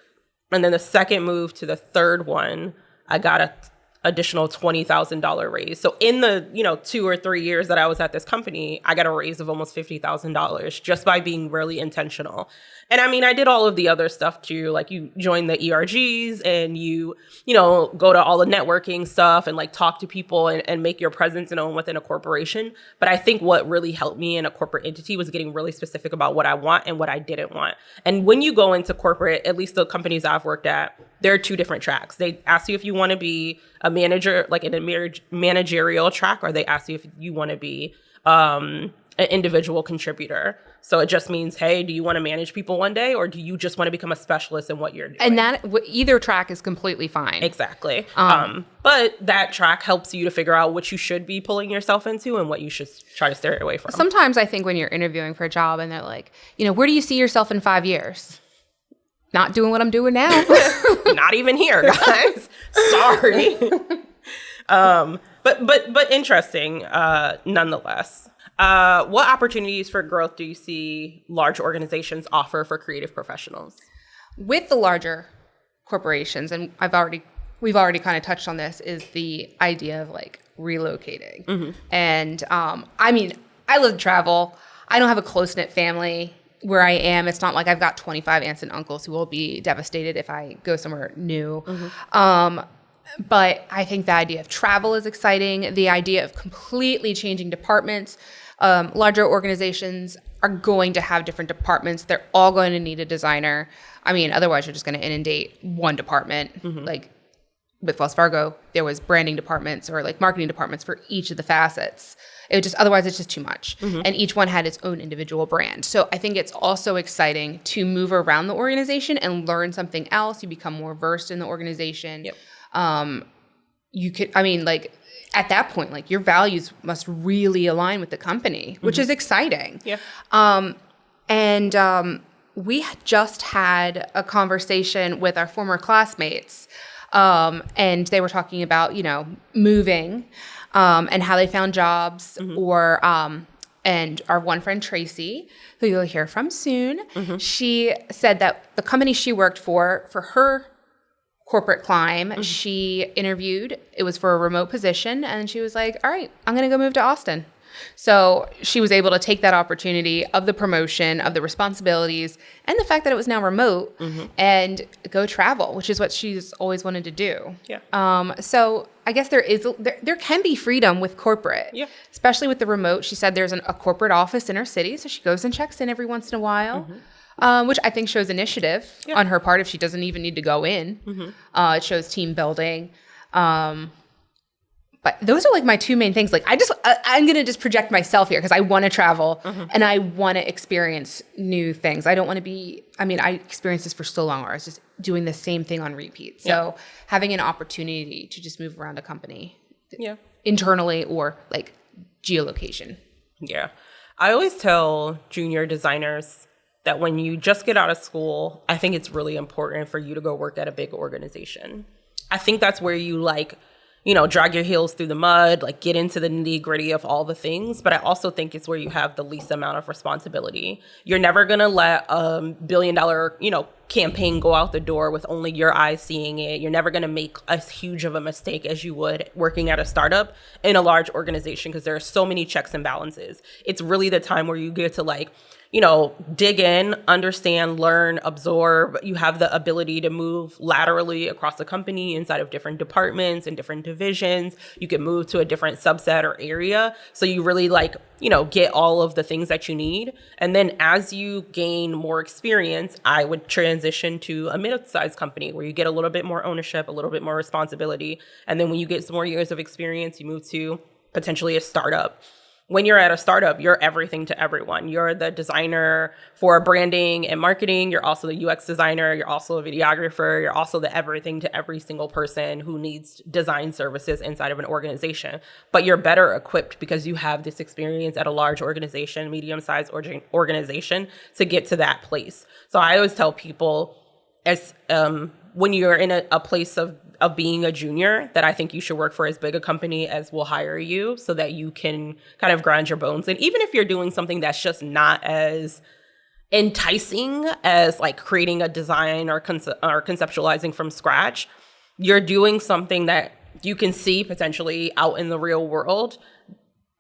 And then the second move to the third one, I got a additional $20,000 raise. So in the 2 or 3 years that I was at this company, I got a raise of almost $50,000 just by being really intentional. And I mean, I did all of the other stuff too. Like you join the ERGs and you go to all the networking stuff and like talk to people and make your presence known within a corporation. But I think what really helped me in a corporate entity was getting really specific about what I want and what I didn't want. And when you go into corporate, at least the companies I've worked at, there are 2 different tracks. They ask you if you want to be a manager, like in a managerial track, or they ask you if you want to be an individual contributor. So it just means, hey, do you want to manage people one day, or do you just want to become a specialist in what you're doing? And that either track is completely fine. Exactly. But that track helps you to figure out what you should be pulling yourself into and what you should try to steer away from. Sometimes I think when you're interviewing for a job and they're like, where do you see yourself in 5 years? Not doing what I'm doing now. Not even here, guys. Sorry. But interesting, nonetheless. What opportunities for growth do you see large organizations offer for creative professionals? With the larger corporations, and we've already kind of touched on this, is the idea of like relocating. Mm-hmm. And I mean, I love to travel. I don't have a close-knit family where I am. It's not like I've got 25 aunts and uncles who will be devastated if I go somewhere new. But I think the idea of travel is exciting. The idea of completely changing departments. Larger organizations are going to have different departments. They're all going to need a designer. I mean, otherwise you're just going to inundate one department. Like with Wells Fargo, there was branding departments or like marketing departments for each of the facets. Otherwise it's just too much. And each one had its own individual brand. So I think it's also exciting to move around the organization and learn something else. You become more versed in the organization. You could, I mean, like at that point, like your values must really align with the company, which is exciting. We just had a conversation with our former classmates, and they were talking about, you know, moving, and how they found jobs, or and our one friend Tracy, who you'll hear from soon, she said that the company she worked for her corporate climb, she interviewed. It was for a remote position, and she was like, all right, I'm going to go move to Austin. So she was able to take that opportunity of the promotion, of the responsibilities, and the fact that it was now remote, and go travel, which is what she's always wanted to do. So I guess there can be freedom with corporate, especially with the remote. She said there's a corporate office in her city, so she goes and checks in every once in a while. Which I think shows initiative on her part if she doesn't even need to go in. It shows team building. But those are like my two main things. Like I'm going to just project myself here because I want to travel and I want to experience new things. I don't want to be, I experienced this for so long where I was just doing the same thing on repeat. So having an opportunity to just move around a company internally or like geolocation. I always tell junior designers that when you just get out of school, I think it's really important for you to go work at a big organization. I think that's where you drag your heels through the mud, like get into the nitty gritty of all the things. But I also think it's where you have the least amount of responsibility. You're never going to let a $1 billion, campaign go out the door with only your eyes seeing it. You're never going to make as huge of a mistake as you would working at a startup in a large organization because there are so many checks and balances. It's really the time where you get to dig in, understand, learn, absorb. You have the ability to move laterally across the company inside of different departments and different divisions. You can move to a different subset or area. So you really get all of the things that you need. And then as you gain more experience, I would transition to a mid-sized company where you get a little bit more ownership, a little bit more responsibility. And then when you get some more years of experience, you move to potentially a startup. When you're at a startup, you're everything to everyone. You're the designer for branding and marketing. You're also the UX designer. You're also a videographer. You're also the everything to every single person who needs design services inside of an organization. But you're better equipped because you have this experience at a large organization, medium-sized organization to get to that place. So I always tell people when you're in a place of being a junior, that I think you should work for as big a company as will hire you so that you can kind of grind your bones. And even if you're doing something that's just not as enticing as like creating a design or conceptualizing from scratch, you're doing something that you can see potentially out in the real world.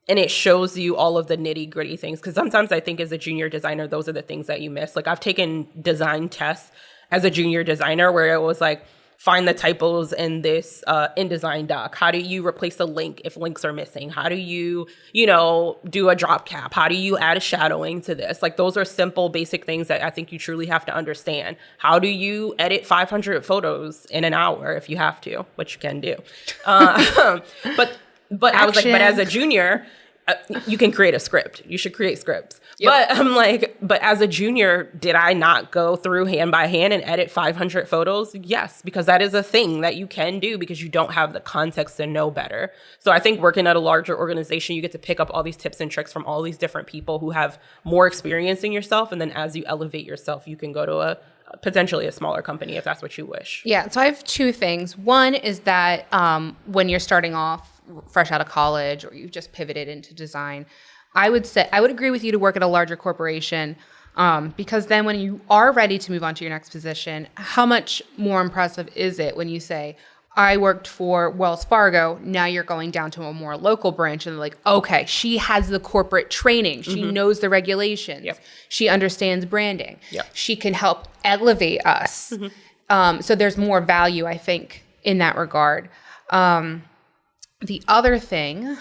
And it shows you all of the nitty gritty things. Because sometimes I think as a junior designer, those are the things that you miss. Like I've taken design tests as a junior designer where it was like, find the typos in this InDesign doc. How do you replace a link if links are missing? How do you, do a drop cap? How do you add a shadowing to this? Like those are simple, basic things that I think you truly have to understand. How do you edit 500 photos in an hour if you have to, which you can do? But I was like, but as a junior, you can create a script. You should create scripts. But I'm like, but as a junior, did I not go through hand by hand and edit 500 photos? Yes, because that is a thing that you can do because you don't have the context to know better. So I think working at a larger organization, you get to pick up all these tips and tricks from all these different people who have more experience than yourself. And then as you elevate yourself, you can go to potentially a smaller company if that's what you wish. Yeah. So I have two things. One is that when you're starting off fresh out of college or you've just pivoted into design, I would agree with you to work at a larger corporation because then when you are ready to move on to your next position, how much more impressive is it when you say, I worked for Wells Fargo. Now you're going down to a more local branch and they're like, okay, she has the corporate training. She knows the regulations. Yep. She understands branding. Yep. She can help elevate us. So there's more value, I think, in that regard. The other thing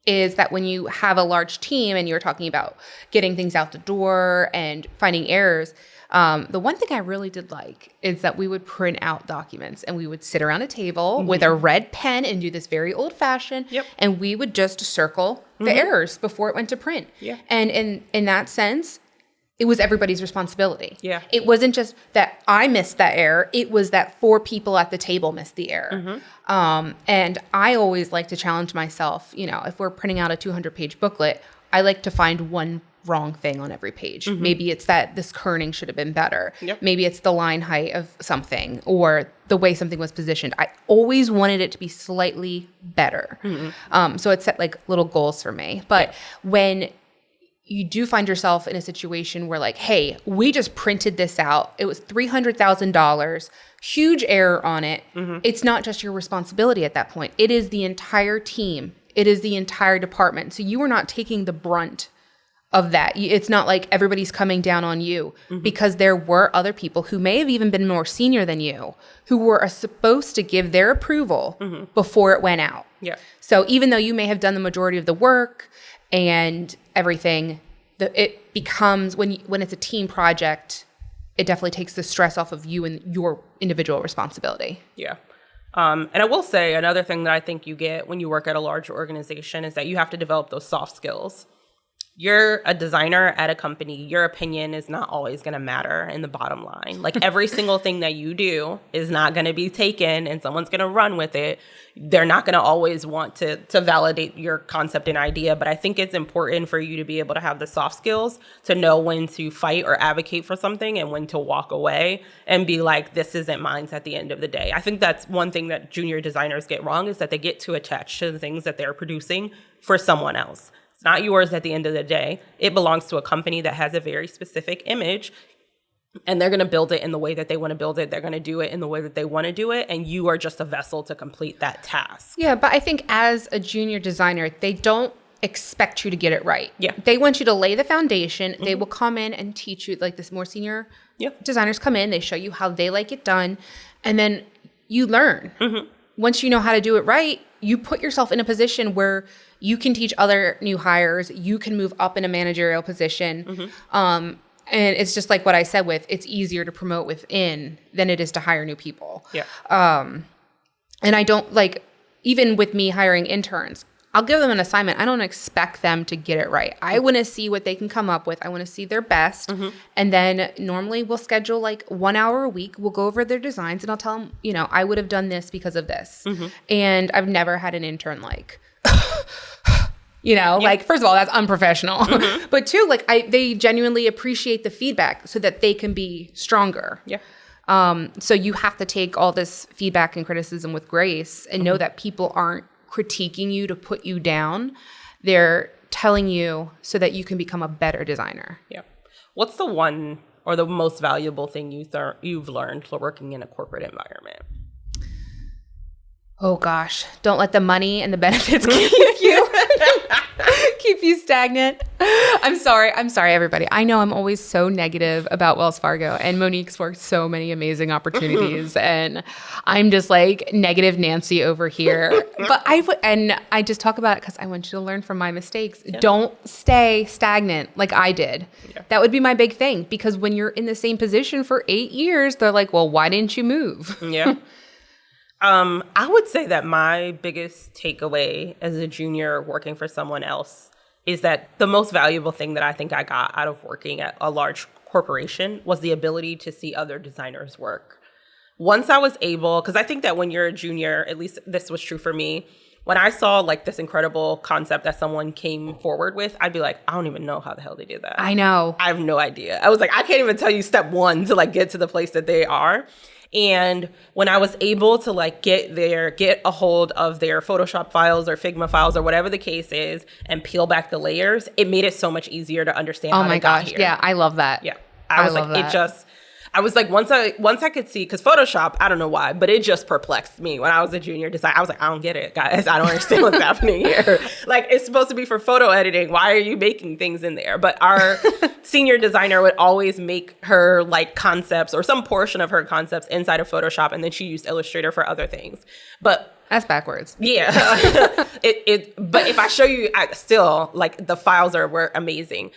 is that when you have a large team and you're talking about getting things out the door and finding errors, the one thing I really did like is that we would print out documents and we would sit around a table with a red pen and do this very old fashioned. Yep. And we would just circle the errors before it went to print. Yeah. And in that sense, it was everybody's responsibility. Yeah. It wasn't just that I missed that error. It was that 4 people at the table missed the error. And I always like to challenge myself. You know, if we're printing out a 200-page booklet, I like to find one wrong thing on every page. Maybe it's that this kerning should have been better. Yep. Maybe it's the line height of something or the way something was positioned. I always wanted it to be slightly better. So it set like little goals for me. But when you do find yourself in a situation where like, hey, we just printed this out. It was $300,000, huge error on it. It's not just your responsibility at that point. It is the entire team. It is the entire department. So you are not taking the brunt of that. It's not like everybody's coming down on you because there were other people who may have even been more senior than you who were supposed to give their approval before it went out. Yeah. So even though you may have done the majority of the work and everything, it becomes, when it's a team project, it definitely takes the stress off of you and your individual responsibility. Yeah. And I will say another thing that I think you get when you work at a large organization is that you have to develop those soft skills. You're a designer at a company. Your opinion is not always going to matter in the bottom line. Like every single thing that you do is not going to be taken and someone's going to run with it. They're not going to always want to validate your concept and idea. But I think it's important for you to be able to have the soft skills to know when to fight or advocate for something and when to walk away and be like, this isn't mine at the end of the day. I think that's one thing that junior designers get wrong is that they get too attached to the things that they're producing for someone else. It's not yours at the end of the day. It belongs to a company that has a very specific image, and they're going to build it in the way that they want to build it. They're going to do it in the way that they want to do it, and you are just a vessel to complete that task. Yeah, but I think as a junior designer, they don't expect you to get it right. Yeah. They want you to lay the foundation. They will come in and teach you, like this more senior designers come in, they show you how they like it done, and then you learn. Once you know how to do it right, you put yourself in a position where you can teach other new hires. You can move up in a managerial position. And it's just like what I said it's easier to promote within than it is to hire new people. Yeah. And I don't even with me hiring interns, I'll give them an assignment. I don't expect them to get it right. I want to see what they can come up with. I want to see their best. And then normally we'll schedule like 1 hour a week. We'll go over their designs and I'll tell them, I would have done this because of this. And I've never had an intern first of all, that's unprofessional. But two, they genuinely appreciate the feedback so that they can be stronger. Yeah. So you have to take all this feedback and criticism with grace and know that people aren't critiquing you to put you down. They're telling you so that you can become a better designer. Yeah. What's the one or the most valuable thing you've learned working in a corporate environment? Oh gosh, don't let the money and the benefits keep you stagnant. I'm sorry, everybody. I know I'm always so negative about Wells Fargo, and Monique's worked so many amazing opportunities, and I'm just like negative Nancy over here. But I just talk about it because I want you to learn from my mistakes. Yeah. Don't stay stagnant like I did. Yeah. That would be my big thing, because when you're in the same position for 8 years, they're like, well, why didn't you move? Yeah. I would say that my biggest takeaway as a junior working for someone else is that the most valuable thing that I think I got out of working at a large corporation was the ability to see other designers work. Once I was able, because I think that when you're a junior, at least this was true for me, when I saw this incredible concept that someone came forward with, I'd be like, I don't even know how the hell they did that. I know. I have no idea. I was like, I can't even tell you step one to get to the place that they are. And when I was able to get a hold of their Photoshop files or Figma files or whatever the case is and peel back the layers, it made it so much easier to understand how they got here. Yeah, I love that. Yeah. I was love like, that. I was like, once I could see, because Photoshop, I don't know why, but it just perplexed me when I was a junior designer. I was like, I don't get it, guys. I don't understand what's happening here. Like, it's supposed to be for photo editing. Why are you making things in there? But our senior designer would always make her like concepts or some portion of her concepts inside of Photoshop, and then she used Illustrator for other things. But that's backwards. Yeah. But if I show you, still, like, the files were amazing.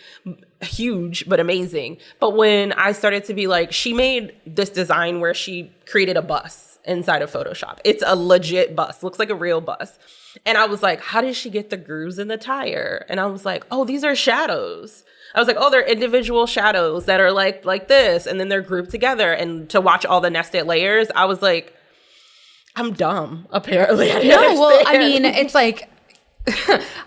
Huge, but amazing. But when I started to be like, she made this design where she created a bus inside of Photoshop. It's a legit bus. Looks like a real bus. And I was like, how did she get the grooves in the tire? And I was like, oh, these are shadows. I was like, oh, they're individual shadows that are like this. And then they're grouped together. And to watch all the nested layers, I was like, I'm dumb, apparently. I mean, it's like,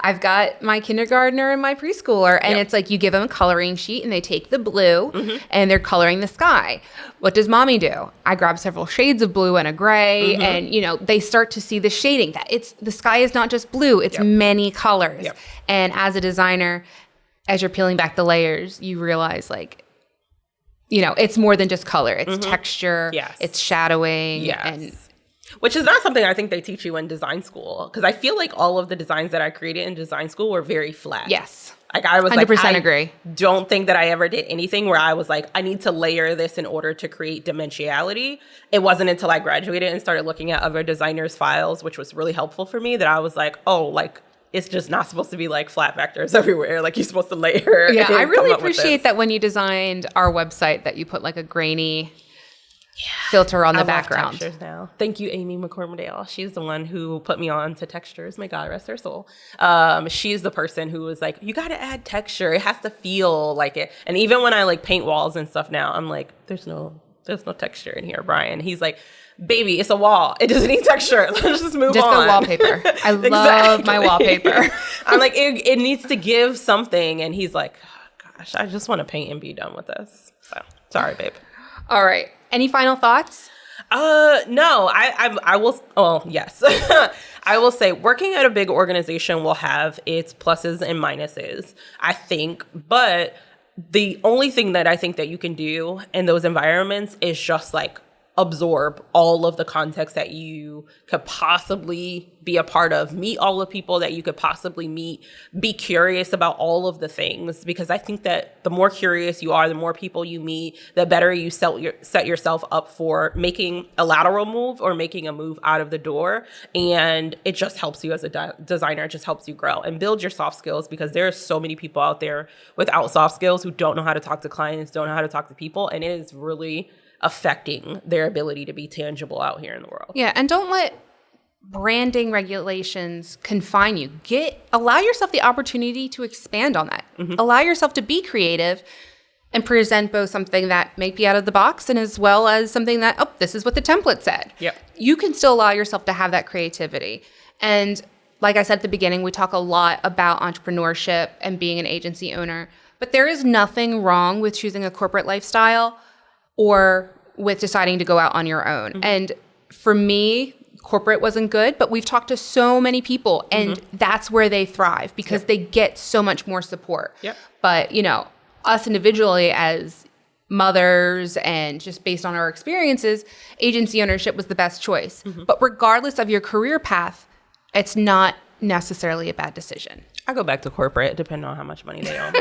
I've got my kindergartner and my preschooler, and it's like you give them a coloring sheet and they take the blue and they're coloring the sky. What does mommy do? I grab several shades of blue and a gray, and, you know, they start to see the shading. That the sky is not just blue, it's many colors. And as a designer, as you're peeling back the layers, you realize, like, you know, it's more than just color. It's texture, it's shadowing, and which is not something I think they teach you in design school, because I feel like all of the designs that I created in design school were very flat. Yes. Like, I was 100% like, agree. Don't think that I ever did anything where I was like, I need to layer this in order to create dimensionality. It wasn't until I graduated and started looking at other designers' files, which was really helpful for me, that I was like, oh, like, it's just not supposed to be like flat vectors everywhere. Like, you're supposed to layer. Yeah, I really appreciate that when you designed our website that you put like a grainy filter on the background. Textures now. Thank you, Amy McCormick. She's the one who put me on to textures. May God rest her soul. She's the person who was like, you got to add texture. It has to feel like it. And even when I like paint walls and stuff now, I'm like, there's no texture in here, Brian. He's like, baby, it's a wall. It doesn't need texture. Let's just move on. Just go wallpaper. I love my wallpaper. I'm like, it needs to give something. And he's like, oh, gosh, I just want to paint and be done with this. So sorry, babe. All right. Any final thoughts? No, I will. Oh, yes. I will say working at a big organization will have its pluses and minuses, I think. But the only thing that I think that you can do in those environments is just like absorb all of the context that you could possibly be a part of, meet all the people that you could possibly meet, be curious about all of the things, because I think that the more curious you are, the more people you meet, the better you set yourself up for making a lateral move or making a move out of the door. And it just helps you as a designer. It just helps you grow and build your soft skills, because there are so many people out there without soft skills who don't know how to talk to clients, don't know how to talk to people, and it is really affecting their ability to be tangible out here in the world. Yeah, and don't let branding regulations confine you. Allow yourself the opportunity to expand on that. Allow yourself to be creative and present both something that may be out of the box and as well as something that, oh, this is what the template said. Yep. You can still allow yourself to have that creativity. And like I said at the beginning, we talk a lot about entrepreneurship and being an agency owner, but there is nothing wrong with choosing a corporate lifestyle or with deciding to go out on your own. And for me, corporate wasn't good, but we've talked to so many people, and that's where they thrive because they get so much more support. But, you know, us individually as mothers and just based on our experiences, agency ownership was the best choice. But regardless of your career path, it's not necessarily a bad decision. I go back to corporate, depending on how much money they owe me.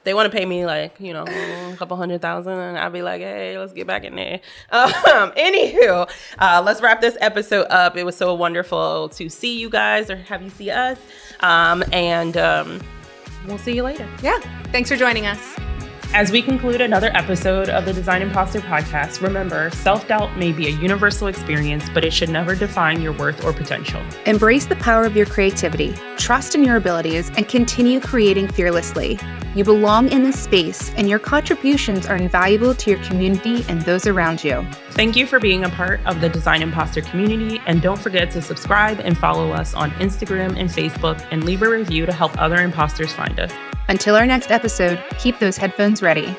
They want to pay me like, you know, a couple $100,000, and I'll be like, hey, let's get back in there. Anywho, let's wrap this episode up. It was so wonderful to see you guys or have you see us. And we'll see you later. Yeah. Thanks for joining us. As we conclude another episode of the Design Imposter podcast, remember, self-doubt may be a universal experience, but it should never define your worth or potential. Embrace the power of your creativity, trust in your abilities, and continue creating fearlessly. You belong in this space, and your contributions are invaluable to your community and those around you. Thank you for being a part of the Design Imposter community, and don't forget to subscribe and follow us on Instagram and Facebook, and leave a review to help other imposters find us. Until our next episode, keep those headphones ready.